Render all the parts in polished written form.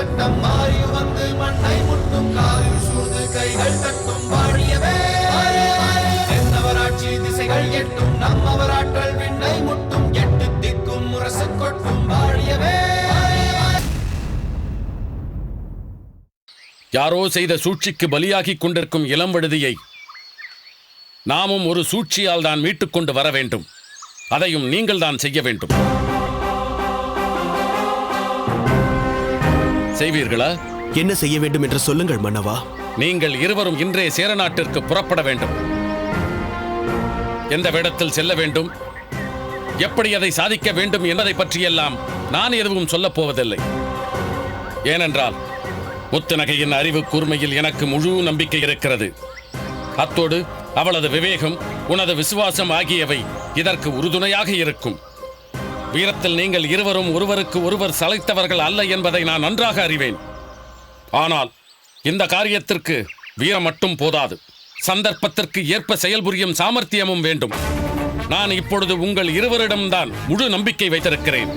சட்டம் மாறி வந்து மண்ணை முட்டும் காலில் சூழ்ந்து கைகள் தட்டும் வாழியவே என்னவராட்சி திசைகள் எட்டும் நம்மவராற்றல் விண்ணை முட்டும் எட்டு திக்கும் முரசு கொட்டும் வாழியவே. யாரோ செய்த சூழ்ச்சிக்கு பலியாகிக் கொண்டிருக்கும் இளம்வழுதியை நாமும் ஒரு சூழ்ச்சியால் தான் மீட்டுக் கொண்டு வர வேண்டும். அதையும் நீங்கள் தான் செய்ய வேண்டும். செய்வீர்களா? என்ன செய்ய வேண்டும் என்று சொல்லுங்கள் மன்னவா. நீங்கள் இருவரும் இன்றே சேர நாட்டிற்கு புறப்பட வேண்டும். எந்த வேடத்தில் செல்ல வேண்டும், எப்படி அதை சாதிக்க வேண்டும் என்பதை பற்றியெல்லாம் நான் எதுவும் சொல்லப் போவதில்லை. ஏனென்றால் முத்துநகையின் அறிவு கூர்மையில் எனக்கு முழு நம்பிக்கை இருக்கிறது. அத்தோடு அவளது விவேகம், உனது விசுவாசம் ஆகியவை இதற்கு உறுதுணையாக இருக்கும். வீரத்தில் நீங்கள் இருவரும் ஒருவருக்கு ஒருவர் சளைத்தவர்கள் அல்ல என்பதை நான் நன்றாக அறிவேன். ஆனால் இந்த காரியத்திற்கு வீரம் மட்டும் போதாது, சந்தர்ப்பத்திற்கு ஏற்ப செயல்புரியும் சாமர்த்தியமும் வேண்டும். நான் இப்பொழுது உங்கள் இருவரிடம்தான் முழு நம்பிக்கை வைத்திருக்கிறேன்.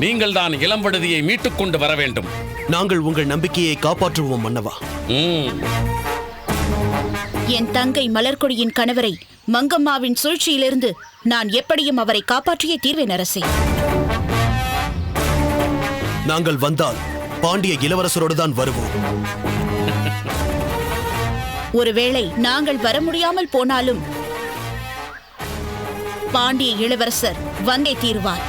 நீங்கள் தான் இளம்வழுதியை மீட்டுக் கொண்டு வர வேண்டும். நாங்கள் உங்கள் நம்பிக்கையை காப்பாற்றுவோம் மன்னவா. என் தங்கை மலர்கொடியின் கணவரை மங்கம்மாவின் சூழ்ச்சியிலிருந்து நான் எப்படியும் அவரை காப்பாற்றியே தீர்வேன் அரசே. நாங்கள் வந்தால் பாண்டிய இளவரசரோடு தான் வருவோம். ஒருவேளை நாங்கள் வர முடியாமல் போனாலும் பாண்டிய இளவரசர் வந்தே தீர்வார்.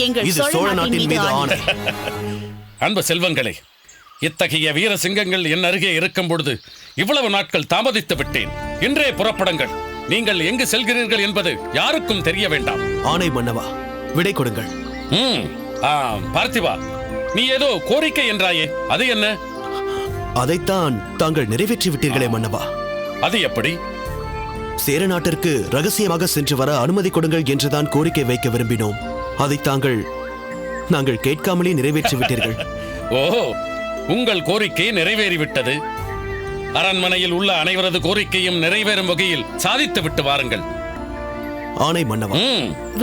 எங்கள் சோழ நாட்டின் மீது ஆணை. அன்பு செல்வங்களே, இத்தகைய வீர சிங்கங்கள் என் அருகே இருக்கும் பொழுது இவ்வளவு நாட்கள் தாமதித்து விட்டேன். இன்றே புறப்படுங்கள். நீங்கள் எங்கு செல்கிறீர்கள் என்பது யாருக்கும் தெரிய வேண்டாம். ஆணை மன்னவா, விடை கொடுங்கள். பார்த்திவா, நீ ஏதோ கோரிக்கை என்றாயே, அது என்ன? அதைத்தான் தாங்கள் நிறைவேற்றி விட்டீர்களே மன்னவா. அது எப்படி? சேர நாட்டிற்கு ரகசியமாக சென்று வர அனுமதி கொடுங்கள் என்றுதான் கோரிக்கை வைக்க விரும்பினோம். அதை நாங்கள் கேட்காமலே நிறைவேற்றி விட்டீர்கள். ஓஹோ, உங்கள் கோரிக்கை நிறைவேறிவிட்டது. அரண்மனையில் உள்ள அனைவரது கோரிக்கையும் நிறைவேறும் வகையில் சாதித்து விட்டு வாருங்கள். ஆணை மன்னவா.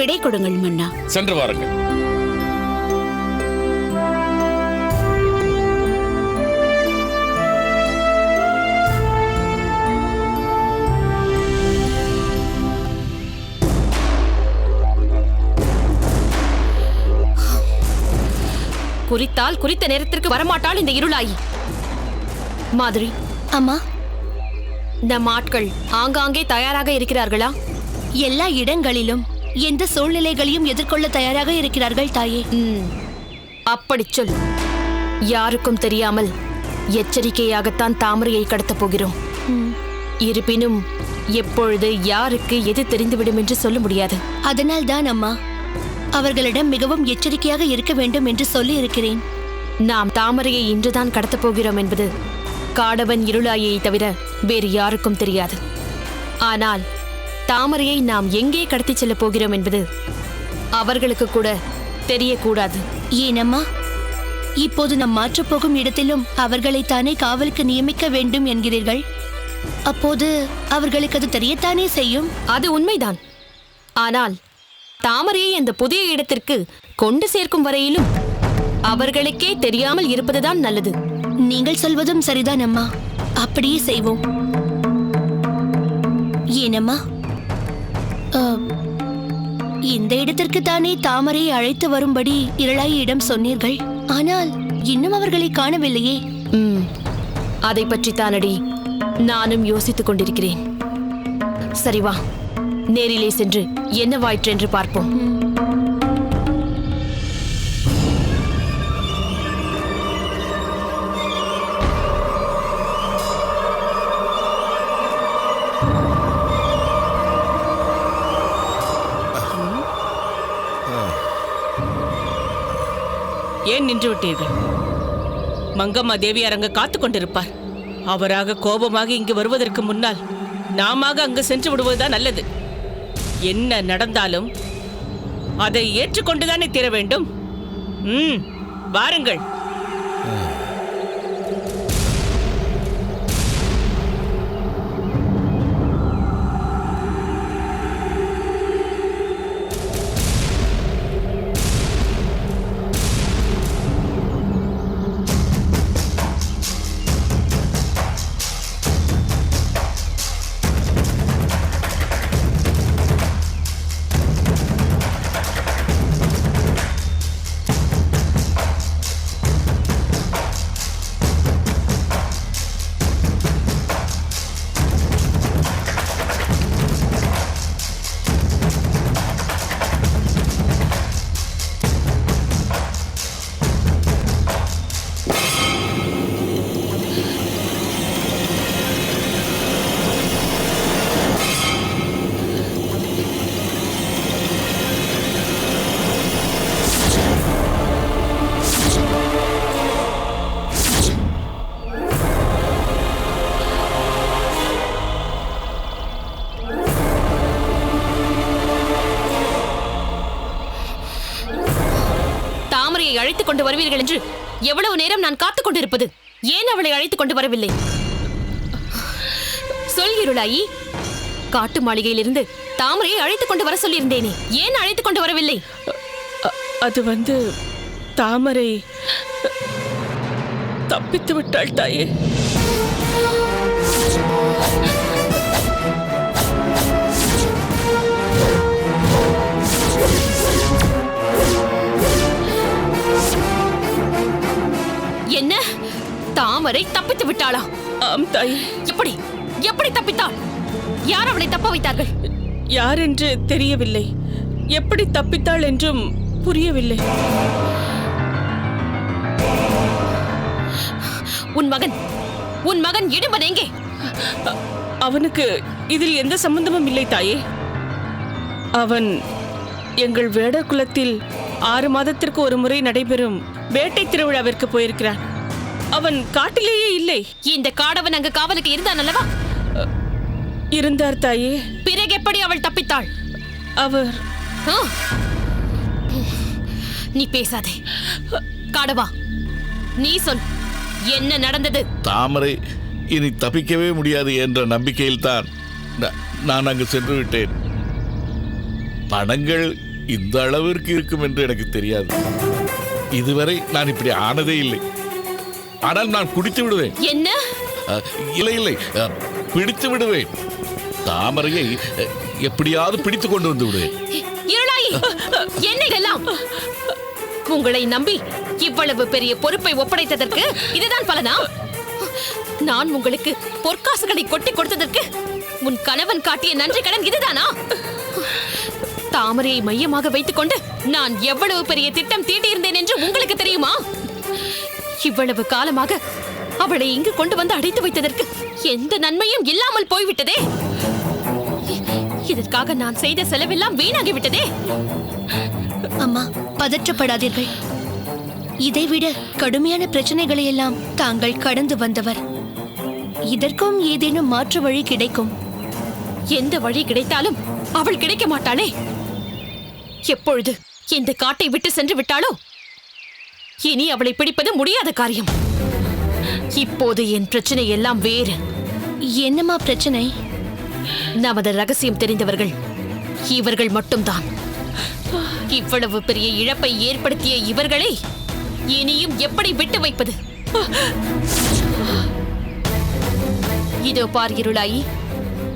விடை கொடுங்கள் மன்னா. சென்று வாருங்கள். குறித்தால் குறித்த நேரத்திற்கு வரமாட்டாள் இந்த இருளாயி. மாதிரி அம்மா, நம் ஆட்கள் ஆங்காங்கே தயாராக இருக்கிறார்களா? எல்லா இடங்களிலும் எந்த சூழ்நிலைகளையும் எதிர்கொள்ள தயாராக இருக்கிறார்கள் தாயே. அப்படி சொல். யாருக்கும் தெரியாமல் எச்சரிக்கையாகத்தான் தாமரையை கடத்தப் போகிறோம். இருப்பினும் எப்பொழுது யாருக்கு எது தெரிந்துவிடும் என்று சொல்ல முடியாது. அதனால் தான் அம்மா அவர்களிடம் மிகவும் எச்சரிக்கையாக இருக்க வேண்டும் என்று சொல்லி இருக்கிறேன். நாம் தாமரையை இன்றுதான் கடத்தப் போகிறோம் என்பது காடவன் இருளாயை தவிர வேறு யாருக்கும் தெரியாது. ஆனால் தாமரையை நாம் எங்கே கடத்தி செல்லப் போகிறோம் என்பது அவர்களுக்கு கூட தெரியக்கூடாது. ஏனம்மா, இப்போது நாம் மாற்றப்போகும் இடத்திலும் அவர்களைத்தானே காவலுக்கு நியமிக்க வேண்டும் என்கிறீர்கள். அப்போது அவர்களுக்கு அது தெரியத்தானே செய்யும். அது உண்மைதான். ஆனால் தாமரையை அந்த புதிய இடத்திற்கு கொண்டு சேர்க்கும் வரையிலும் அவர்களுக்கே தெரியாமல் இருப்பதுதான் நல்லது. நீங்கள் சொல்வதும் சரிதான் அம்மா, அப்படியே செய்வோம். ஏனம்மா, இந்த இடத்திற்கு தானே தாமரையை அழைத்து வரும்படி இருளாயிடம் சொன்னீர்கள். ஆனால் இன்னும் அவர்களை காணவில்லையே. அதை பற்றி தானடி நானும் யோசித்துக் கொண்டிருக்கிறேன். சரி வா, நேரிலே சென்று என்னவாயிற்றென்று பார்ப்போம். ஏன் நின்று விட்டீர்கள்? மங்கம்மா தேவியார் அங்கு காத்துக் கொண்டிருப்பார். அவராக கோபமாக இங்கு வருவதற்கு முன்னால் நாம அங்கு சென்று விடுவதுதான் நல்லது. என்ன நடந்தாலும் அதை ஏற்றுக்கொண்டுதானே தீர வேண்டும். வாருங்கள். அழைத்துக் கொண்டு வருவீர்கள் என்று எவ்வளவு நேரம் நான் காத்துக் கொண்டிருப்பது? ஏன் அவளை அழைத்துக் கொண்டு வரவில்லை? சொல் இருளாயி. காட்டு மாளிகையிலிருந்து தாமரையை அழைத்துக் கொண்டு வர சொல்லியிருந்தேனே, ஏன் அழைத்துக் கொண்டு வரவில்லை? அது தாமரை தப்பித்து விட்டாள் தாயே. என்ன? தாமரை தப்பித்து விட்டாளா? ஆம் தாயே. எப்படி எப்படி தப்பித்தாள்? யார் அவளை தப்ப வைத்தார்கள்? யார் என்று தெரியவில்லை. எப்படி தப்பித்தாள் என்றும் புரியவில்லை. உன் மகன் இடும்பன் எங்கே? அவனுக்கு இதில் எந்த சம்பந்தமும் இல்லை தாயே. அவன் எங்கள் வேடர் குலத்தில் 6 மாதத்திற்கு ஒரு முறை நடைபெறும் வேட்டை திருவிழாவிற்கு போயிருக்கிறான். அவன் காட்டிலேயே இல்லை. இந்த காடவன் அங்கு காவலுக்கு இருந்தான் அல்லவா? இருந்தார் தாயே. பிறகு எப்படி அவள் தப்பித்தாள்? அவர் ஆ! நீ பேசாதே. காடவா, நீ சொல், என்ன நடந்தது? தாமரை இனி தப்பிக்கவே முடியாது என்ற நம்பிக்கையில் தான் நான் அங்கு சென்று விட்டேன். பணங்கள் இந்த அளவிற்கு இருக்கும் என்று எனக்கு தெரியாது. இதுவரை நான் இப்படி ஆனதே இல்லை. ஆனால் நான் குடித்து விடுவேன். என்ன? இல்லை இல்லை, பிடித்து விடுவேன். தாமரையை எப்படியாவது பிடித்து கொண்டு வந்து விடுவேன். இருளாயி, என்ன இதெல்லாம்? உங்களை நம்பி இவ்வளவு பெரிய பொறுப்பை ஒப்படைத்ததற்கு இதுதான் பலனா? நான் உங்களுக்கு பொற்காசுகளை கொட்டி கொடுத்ததற்கு உன் கணவன் காட்டிய நன்றி கடன் இதுதானா? தாமரையை மையமாக வைத்துக் கொண்டு நான் எவ்வளவு பெரிய திட்டம் தீட்டியிருந்தேன் என்று உங்களுக்கு தெரியுமா? இவ்வளவு காலமாக அவளை இங்கு கொண்டு வந்து அடைத்து வைத்ததற்கு எந்த நன்மையும் இல்லாமல் போய்விட்டதே. இதற்காக நான் செய்த செலவெல்லாம் வீணாகிவிட்டதே. அம்மா, பதற்றப்படாதீர்கள். இதைவிட கடுமையான பிரச்சனைகளை எல்லாம் தாங்கள் கடந்து வந்தவர். இதற்கும் ஏதேனும் மாற்று வழி கிடைக்கும். எந்த வழி கிடைத்தாலும் அவள் கிடைக்க மாட்டாளே. எப்பொழுது இந்த காட்டை விட்டு சென்று விட்டாளோ இனி அவளை பிடிப்பது முடியாத காரியம். இப்போது என் பிரச்சனை எல்லாம் வேறு. என்னம்மா பிரச்சனை? நமது ரகசியம் தெரிந்தவர்கள் இவர்கள் மட்டும்தான். இவ்வளவு பெரிய இழப்பை ஏற்படுத்திய இவர்களை இனியும் எப்படி விட்டு வைப்பது? இதோ பார் இருளாயி,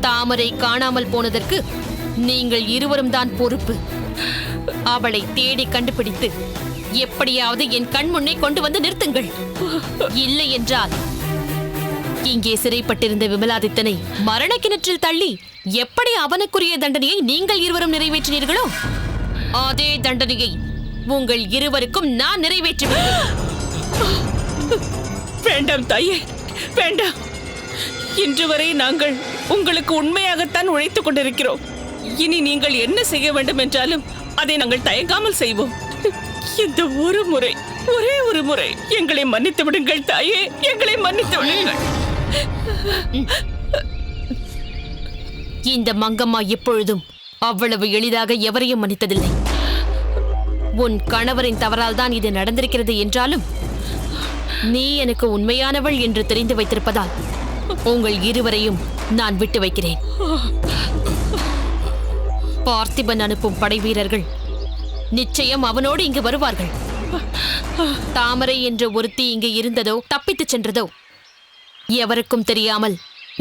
தாமரை காணாமல் போனதற்கு நீங்கள் இருவரும் தான் பொறுப்பு. அவளை தேடி கண்டுபிடித்து எப்படியாவது என் கண் முன்னே கொண்டு வந்து நிறுத்துங்கள். இல்லை என்றால் இங்கே சிறைப்பட்டிருந்த விமலாதித்தனை மரண கிணற்றில் தள்ளி எப்படி அவனுக்குரிய தண்டனையை நீங்கள் இருவரும் நிறைவேற்றினீர்களோ அதே தண்டனையை உங்கள் இருவருக்கும் நான் நிறைவேற்றுவேன். வேண்டாம் தாயே, வேண்டாம். இன்று வரை நாங்கள் உங்களுக்கு உண்மையாகத்தான் உழைத்துக் கொண்டிருக்கிறோம். இனி நீங்கள் என்ன செய்ய வேண்டும் என்றாலும் அதை நாங்கள் தயங்காமல் செய்வோம். இந்த ஒரு முறை, ஒரே ஒரு முறை எங்களை மன்னித்து விடுங்கள் தாயே, எங்களை மன்னித்து விடுங்கள். இந்த மங்கம்மா எப்பொழுதும் அவ்வளவு எளிதாக எவரையும் மன்னித்ததில்லை. உன் கணவரின் தவறால் தான் இது நடந்திருக்கிறது என்றாலும் நீ எனக்கு உண்மையானவள் என்று தெரிந்து வைத்திருப்பதால் உங்கள் இருவரையும் நான் விட்டு வைக்கிறேன். பார்த்திபன் அனுப்பும் படை வீரர்கள் நிச்சயம் அவனோடு இங்கு வருவார்கள். தாமரை என்ற ஒருத்தி இங்கு இருந்ததோ தப்பித்துச் சென்றதோ எவருக்கும் தெரியாமல்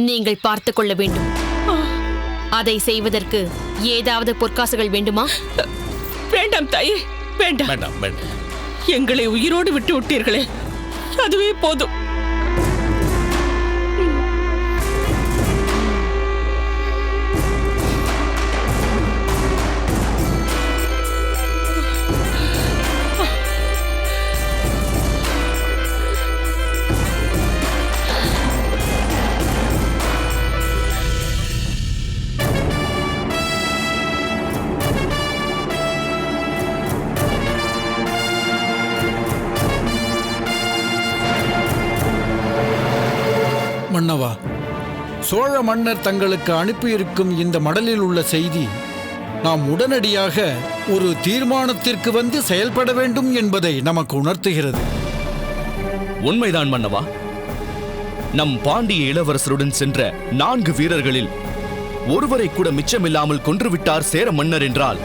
நீங்கள் பார்த்துக் கொள்ள வேண்டும். அதை செய்வதற்கு ஏதாவது பொற்காசுகள் வேண்டுமா? வேண்டாம் தாயே, வேண்டாம். வேண்டாம் வேண்டாம். எங்களை உயிரோடு விட்டு விட்டீர்களே, அதுவே போதும். மன்னவா, சோழ மன்னர் தங்களுக்கு அனுப்பியிருக்கும் இந்த மடலில் உள்ள செய்தி நாம் உடனடியாக ஒரு தீர்மானத்திற்கு வந்து செயல்பட வேண்டும் என்பதை நமக்கு உணர்த்துகிறது. உண்மைதான் மன்னவா. நம் பாண்டிய இளவரசருடன் சென்ற 4 வீரர்களில் ஒருவரை கூட மிச்சமில்லாமல் கொன்றுவிட்டார் சேர மன்னர் என்றால்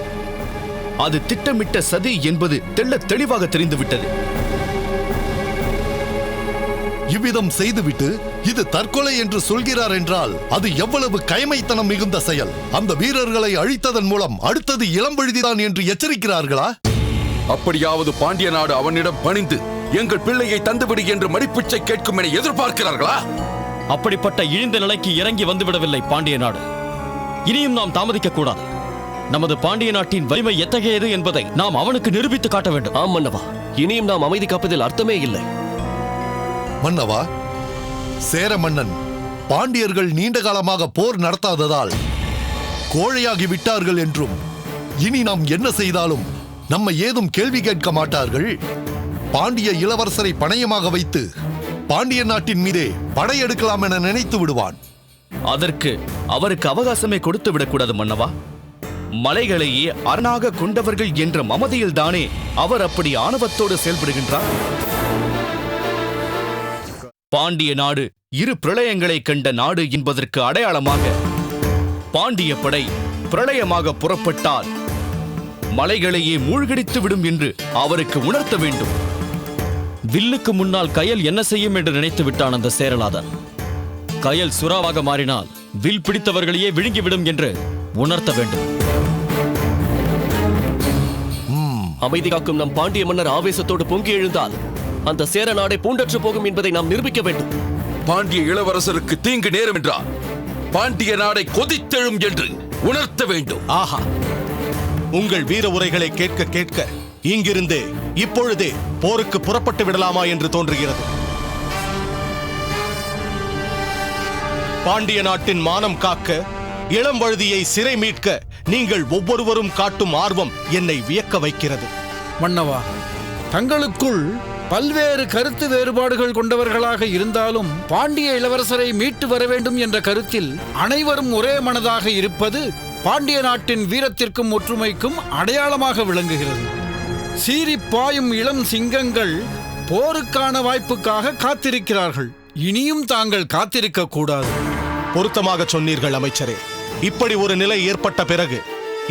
அது திட்டமிட்ட சதி என்பது தெள்ளத் தெளிவாக தெரிந்துவிட்டது. இவ்விதம் செய்துவிட்டு இது தற்கொலை என்று சொல்கிறார் என்றால் அது எவ்வளவு கயமைத்தனம் மிகுந்த செயல். அந்த வீரர்களை அழித்ததன் மூலம் அடுத்தது இளம்பழுதிதான் என்று எச்சரிக்கிறார்களா? அப்படியாவது பாண்டிய நாடு அவனிடம் பணிந்து எங்கள் பிள்ளையை தந்துவிடு என்று மடிப்பிச்சை கேட்கும் என எதிர்பார்க்கிறார்களா? அப்படிப்பட்ட இழிந்த நிலைக்கு இறங்கி வந்துவிடவில்லை பாண்டிய நாடு. இனியும் நாம் தாமதிக்க கூடாது. நமது பாண்டிய நாட்டின் வலிமை எத்தகையது என்பதை நாம் அவனுக்கு நிரூபித்து காட்ட வேண்டும். ஆம் மன்னவா, இனியும் நாம் அமைதி காப்பதில் அர்த்தமே இல்லை. மன்னவா, சேர மன்னன் பாண்டியர்கள் நீண்ட காலமாக போர் நடத்தாததால் கோழையாகி விட்டார்கள் என்றும் இனி நாம் என்ன செய்தாலும் நம்மை ஏதும் கேள்வி கேட்க மாட்டார்கள், பாண்டிய இளவரசரை பணயமாக வைத்து பாண்டிய நாட்டின் மீதே படையெடுக்கலாம் என நினைத்து விடுவான். அதற்கு அவருக்கு அவகாசமே கொடுத்து விடக்கூடாது மன்னவா. மலைகளையே அரணாக கொண்டவர்கள் என்ற மமதையில் தானே அவர் அப்படி ஆணவத்தோடு செயல்படுகின்றார். பாண்டிய நாடு 2 பிரளயங்களை கண்ட நாடு என்பதற்கு அடையாளமாக பாண்டிய படை பிரளயமாக புறப்பட்டால் மலைகளையே மூழ்கடித்து விடும் என்று அவருக்கு உணர்த்த வேண்டும். வில்லுக்கு முன்னால் கயல் என்ன செய்யும் என்று நினைத்து விட்டான் அந்த சேரலாதன். கயல் சுறாவாக மாறினால் வில் பிடித்தவர்களையே விழுங்கிவிடும் என்று உணர்த்த வேண்டும். அமைதி காக்கும் நம் பாண்டிய மன்னர் ஆவேசத்தோடு பொங்கி எழுந்தால் அந்த சேர நாடை பூண்டற்று போகும் என்பதை நாம் நிரூபிக்க வேண்டும். பாண்டிய இளவரசருக்கு தீங்கு நேரும் என்றால் பாண்டிய நாடை கொதித்தெழும் என்று உணர்த்த வேண்டும். ஆஹா, உங்கள் வீர உரைகளை கேட்க கேட்க இங்கிருந்தே இப்பொழுதே போருக்கு புறப்பட்டு விடலாமா என்று தோன்றுகிறது. பாண்டிய நாட்டின் மானம் காக்க, இளம் வழுதியை சிறை மீட்க நீங்கள் ஒவ்வொருவரும் காட்டும் ஆர்வம் என்னை வியக்க வைக்கிறது. மன்னவா, தங்களுக்குள் பல்வேறு கருத்து வேறுபாடுகள் கொண்டவர்களாக இருந்தாலும் பாண்டிய இளவரசரை மீட்டு வர வேண்டும் என்ற கருத்தில் அனைவரும் ஒரே மனதாக இருப்பது பாண்டிய நாட்டின் வீரத்திற்கும் ஒற்றுமைக்கும் அடையாளமாக விளங்குகிறது. சீறி பாயும் இளம் சிங்கங்கள் போருக்கான வாய்ப்புக்காக காத்திருக்கிறார்கள். இனியும் தாங்கள் காத்திருக்க கூடாது. பொருத்தமாக சொன்னீர்கள் அமைச்சரே. இப்படி ஒரு நிலை ஏற்பட்ட பிறகு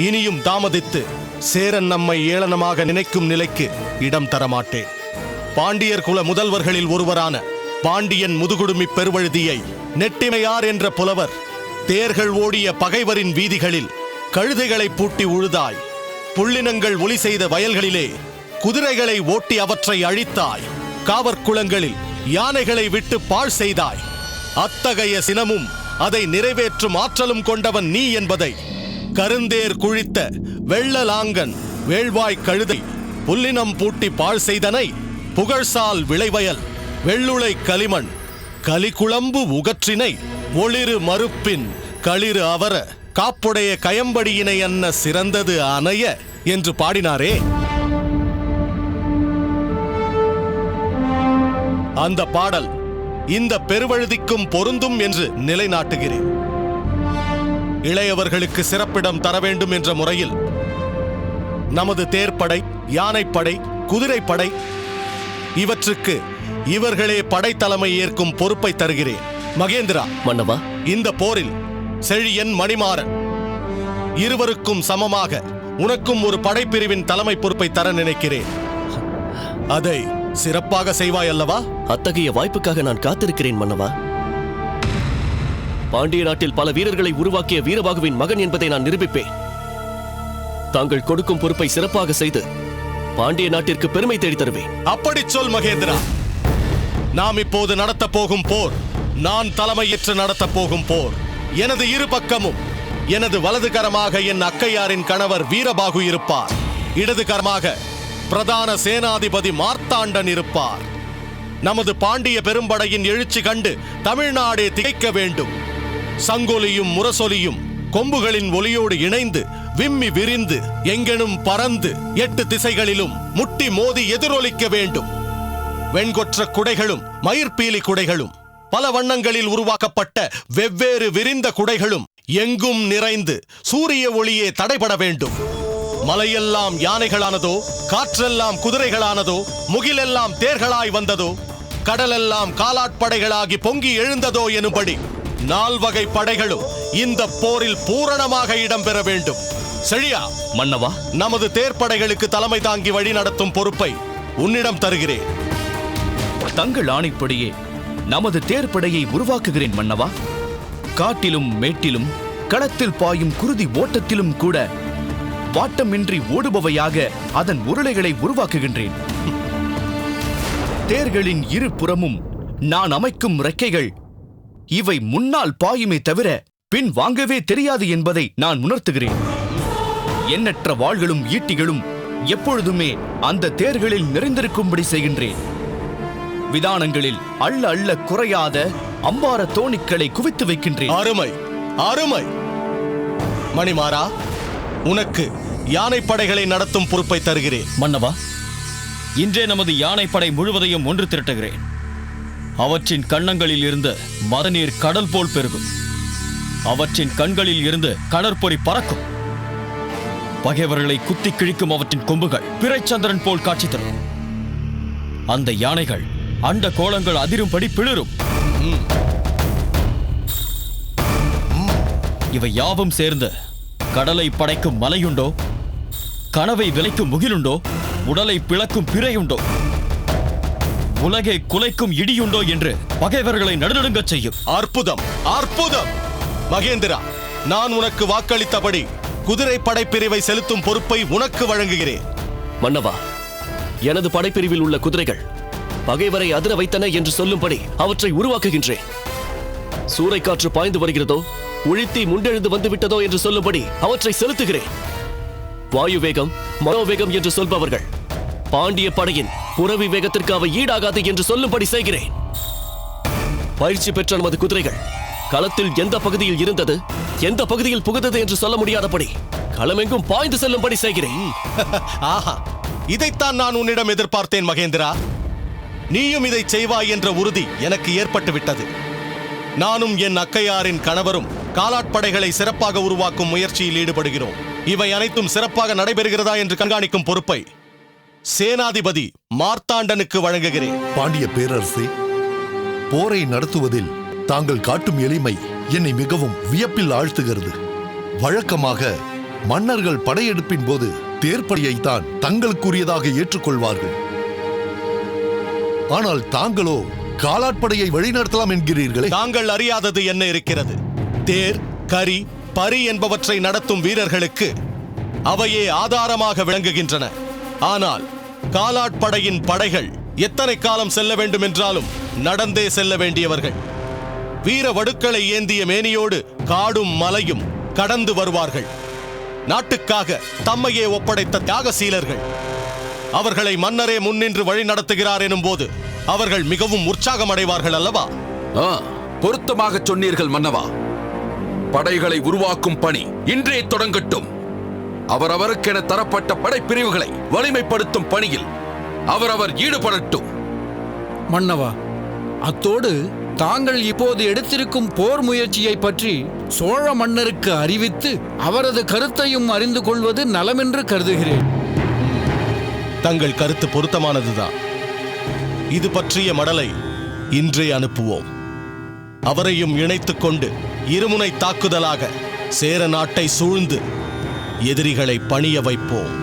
இனியும் தாமதித்து சேரன் நம்மை ஏளனமாக நினைக்கும் நிலைக்கு இடம் தரமாட்டேன். பாண்டியர் குல முதல்வர்களில் ஒருவரான பாண்டியன் முதுகுடுமி பெருவழுதியை நெட்டிமையார் என்ற புலவர் தேர்கள் ஓடிய பகைவரின் வீதிகளில் கழுதைகளை பூட்டி உழுதாய், புள்ளினங்கள் ஒலி செய்த வயல்களிலே குதிரைகளை ஓட்டி அவற்றை அழித்தாய், காவற்குளங்களில் யானைகளை விட்டு பாழ் செய்தாய். அத்தகைய சினமும் அதை நிறைவேற்றும் ஆற்றலும் கொண்டவன் நீ என்பதை கருந்தேர் குழித்த வெள்ளலாங்கன் வேள்வாய் கழுதை புல்லினம் பூட்டி பாழ் செய்தனை புகழ்சால் விளைவயல் வெள்ளுளை களிமண் கலிகுளம்பு உகற்றினை ஒளிரு மறுப்பின் களிறு அவர காப்புடைய கயம்படியினை அன்ன சிறந்தது அணைய என்று பாடினாரே. அந்த பாடல் இந்த பெருவழுதிக்கும் பொருந்தும் என்று நிலைநாட்டுகிறேன். இளையவர்களுக்கு சிறப்பிடம் தர வேண்டும் என்ற முறையில் நமது தேர்ப்படை, யானைப்படை, குதிரைப்படை இவற்றுக்கு இவர்களே படைத்தலைமை ஏற்கும் பொறுப்பை தருகிறேன். மகேந்திரா மன்னவா, இந்த போரில் செழியன், மணிமாறன் இருவருக்கும் சமமாக உனக்கும் ஒரு படைப்பிரிவின் தலைமை பொறுப்பை தர நினைக்கிறேன். அதை சிறப்பாக செய்வாய் அல்லவா? அத்தகைய வாய்ப்புக்காக நான் காத்திருக்கிறேன் மன்னவா. பாண்டிய நாட்டில் பல வீரர்களை உருவாக்கிய வீரபாகுவின் மகன் என்பதை நான் நிரூபிப்பேன். தாங்கள் கொடுக்கும் பொறுப்பை சிறப்பாக செய்து பாண்டிய நாட்டிற்கு பெருமை தேடி தருவேன். அப்படி சொல் மகேந்திரா. நாம் இப்போது நடத்த போகும் போர் நான் தலைமையேற்று நடத்த போகும் போர். எனது இரு பக்கமும் எனது வலது கரமாக என் அக்கையாரின் கணவர் வீரபாகு இருப்பார், இடது கரமாக பிரதான சேனாதிபதி மார்த்தாண்டன் இருப்பார். நமது பாண்டிய பெரும்படையின் எழுச்சி கண்டு தமிழ்நாடே திகைக்க வேண்டும். சங்கொலியும் முரசொலியும் கொம்புகளின் ஒலியோடு இணைந்து விம்மி விரிந்து எங்கெனும் பறந்து 8 திசைகளிலும் முட்டி மோதி எதிரொலிக்க வேண்டும். வெண்கொற்ற குடைகளும் மயிர்பீலி குடைகளும் பல வண்ணங்களில் உருவாக்கப்பட்ட வெவ்வேறு விரிந்த குடைகளும் எங்கும் நிறைந்து சூரிய ஒளியே தடைபட வேண்டும். மலையெல்லாம் யானைகளானதோ, காற்றெல்லாம் குதிரைகளானதோ, முகிலெல்லாம் தேர்களாய் வந்ததோ, கடலெல்லாம் காலாட்படைகளாகி பொங்கி எழுந்ததோ எனும்படி 4 வகை படைகளும் இந்த போரில் பூரணமாக இடம்பெற வேண்டும். செழியா மன்னவா, நமது தேர்ப்படைகளுக்கு தலைமை தாங்கி வழி நடத்தும் பொறுப்பை உன்னிடம் தருகிறேன். தங்கள் ஆணைப்படியே நமது தேர்ப்படையை உருவாக்குகிறேன் மன்னவா. காட்டிலும் மேட்டிலும் களத்தில் பாயும் குருதி ஓட்டத்திலும் கூட வாட்டமின்றி ஓடுபவையாக அதன் உருளைகளை உருவாக்குகின்றேன். தேர்களின் இரு புறமும் நான் அமைக்கும் இறக்கைகள் இவை முன்னால் பாயுமே தவிர பின் வாங்கவே தெரியாது என்பதை நான் உணர்த்துகிறேன். எண்ணற்ற வாள்களும் ஈட்டிகளும் எப்பொழுதுமே அந்த தேர்களில் நிறைந்திருக்கும்படி செய்கின்றேன். விதானங்களில் அள்ள அள்ள குறையாத அம்பார தோணிக்களை குவித்து வைக்கின்றேன். அருமை, அருமை. மணிமாறா, உனக்கு யானைப்படைகளை நடத்தும் பொறுப்பை தருகிறேன். மன்னவா, இன்றே நமது யானைப்படை முழுவதையும் ஒன்று திரட்டுகிறேன். அவற்றின் கன்னங்களில் இருந்து மதநீர் கடல் போல் பெருகும். அவற்றின் கண்களில் இருந்து கடற்பொறி பறக்கும். பகைவர்களை குத்தி கிழிக்கும் அவற்றின் கொம்புகள் பிறைச்சந்திரன் போல் காட்சி தரும். அந்த யானைகள் அண்ட கோலங்கள் அதிரும்படி பிளிரும். இவை யாவும் சேர்ந்து கடலை படைக்கும் மலையுண்டோ, கனவை விளைக்கும் முகிலுண்டோ, உடலை பிளக்கும் பிறையுண்டோ, உலகை குலைக்கும் இடியுண்டோ என்று பகைவர்களை நடுநடுங்கச் செய்யும். அற்புதம், அற்புதம். மகேந்திரா, நான் உனக்கு வாக்களித்தபடி குதிரை படைப்பிரிவை செலுத்தும் பொறுப்பை உனக்கு வழங்குகிறேன். மன்னவா, எனது படைப்பிரிவில் உள்ள குதிரைகள் பகைவரை அதிர வைத்தன என்று சொல்லும்படி அவற்றை உருவாக்குகின்றேன். சூறைக்காற்று பாய்ந்து வருகிறதோ, உழித்தி முண்டெழுந்து வந்துவிட்டதோ என்று சொல்லும்படி அவற்றை செலுத்துகிறேன். வாயு வேகம், மனோவேகம் என்று சொல்பவர்கள் பாண்டிய படையின் புறவி வேகத்திற்கு அவை ஈடாகாது என்று சொல்லும்படி செய்கிறேன். பயிற்சி பெற்ற நமது குதிரைகள் களத்தில் எந்த பகுதியில் இருந்தது, எந்த பகுதியில் புகுந்தது என்று சொல்ல முடியாதபடி களமெங்கும் பாய்ந்து செல்லும்படி செய்கிறேன். ஆஹா, இதைத்தான் நான் உன்னிடம் எதிர்பார்த்தேன் மகேந்திரா. நீயும் இதை செய்வாய் என்ற உறுதி எனக்கு ஏற்பட்டு விட்டது. நானும் என் அக்கையாரின் கணவரும் காலாட்படைகளை சிறப்பாக உருவாக்கும் முயற்சியில் ஈடுபடுகிறோம். இவை அனைத்தும் சிறப்பாக நடைபெறுகிறதா என்று கண்காணிக்கும் பொறுப்பை சேனாதிபதி மார்த்தாண்டனுக்கு வழங்குகிறேன். பாண்டிய பேரரசே, போரை நடத்துவதில் தாங்கள் காட்டும் எளிமை என்னை மிகவும் வியப்பில் ஆழ்த்துகிறது. வழக்கமாக மன்னர்கள் படையெடுப்பின் போது தேர்ப்படையைத்தான் தங்களுக்குரியதாக ஏற்றுக்கொள்வார்கள். ஆனால் தாங்களோ காலாட்படையை வழிநடத்தலாம் என்கிறீர்களே. தாங்கள் அறியாதது என்ன இருக்கிறது? தேர், கரி, பரி என்பவற்றை நடத்தும் வீரர்களுக்கு அவையே ஆதாரமாக விளங்குகின்றன. ஆனால் காலாட்படையின் படைகள் எத்தனை காலம் செல்ல வேண்டும் என்றாலும் நடந்தே செல்ல வேண்டியவர்கள். வீர வடுக்களை ஏந்திய மேனியோடு காடும் மலையும் கடந்து வருவார்கள். நாட்டுக்காக தம்மையே ஒப்படைத்த தியாகசீலர்கள். அவர்களை மன்னரே முன்னின்று வழி நடத்துகிறார் எனும் போது அவர்கள் மிகவும் உற்சாகம் அடைவார்கள் அல்லவா? பொருத்தமாக சொன்னீர்கள் மன்னவா. படைகளை உருவாக்கும் பணி இன்றே தொடங்கட்டும். அவரவருக்கென தரப்பட்ட படைப்பிரிவுகளை வலிமைப்படுத்தும் பணியில் அவரவர் ஈடுபடட்டும். மன்னவா, அத்தோடு தாங்கள் இப்போது எடுத்திருக்கும் போர் முயற்சியை பற்றி சோழ மன்னருக்கு அறிவித்து அவரது கருத்தையும் அறிந்து கொள்வது நலமென்று கருதுகிறேன். தங்கள் கருத்து பொருத்தமானதுதான். இது பற்றிய மடலை இன்றே அனுப்புவோம். அவரையும் இணைத்துக் கொண்டு இருமுனை தாக்குதலாக சேர நாட்டை சூழ்ந்து எதிரிகளை பணிய வைப்போம்.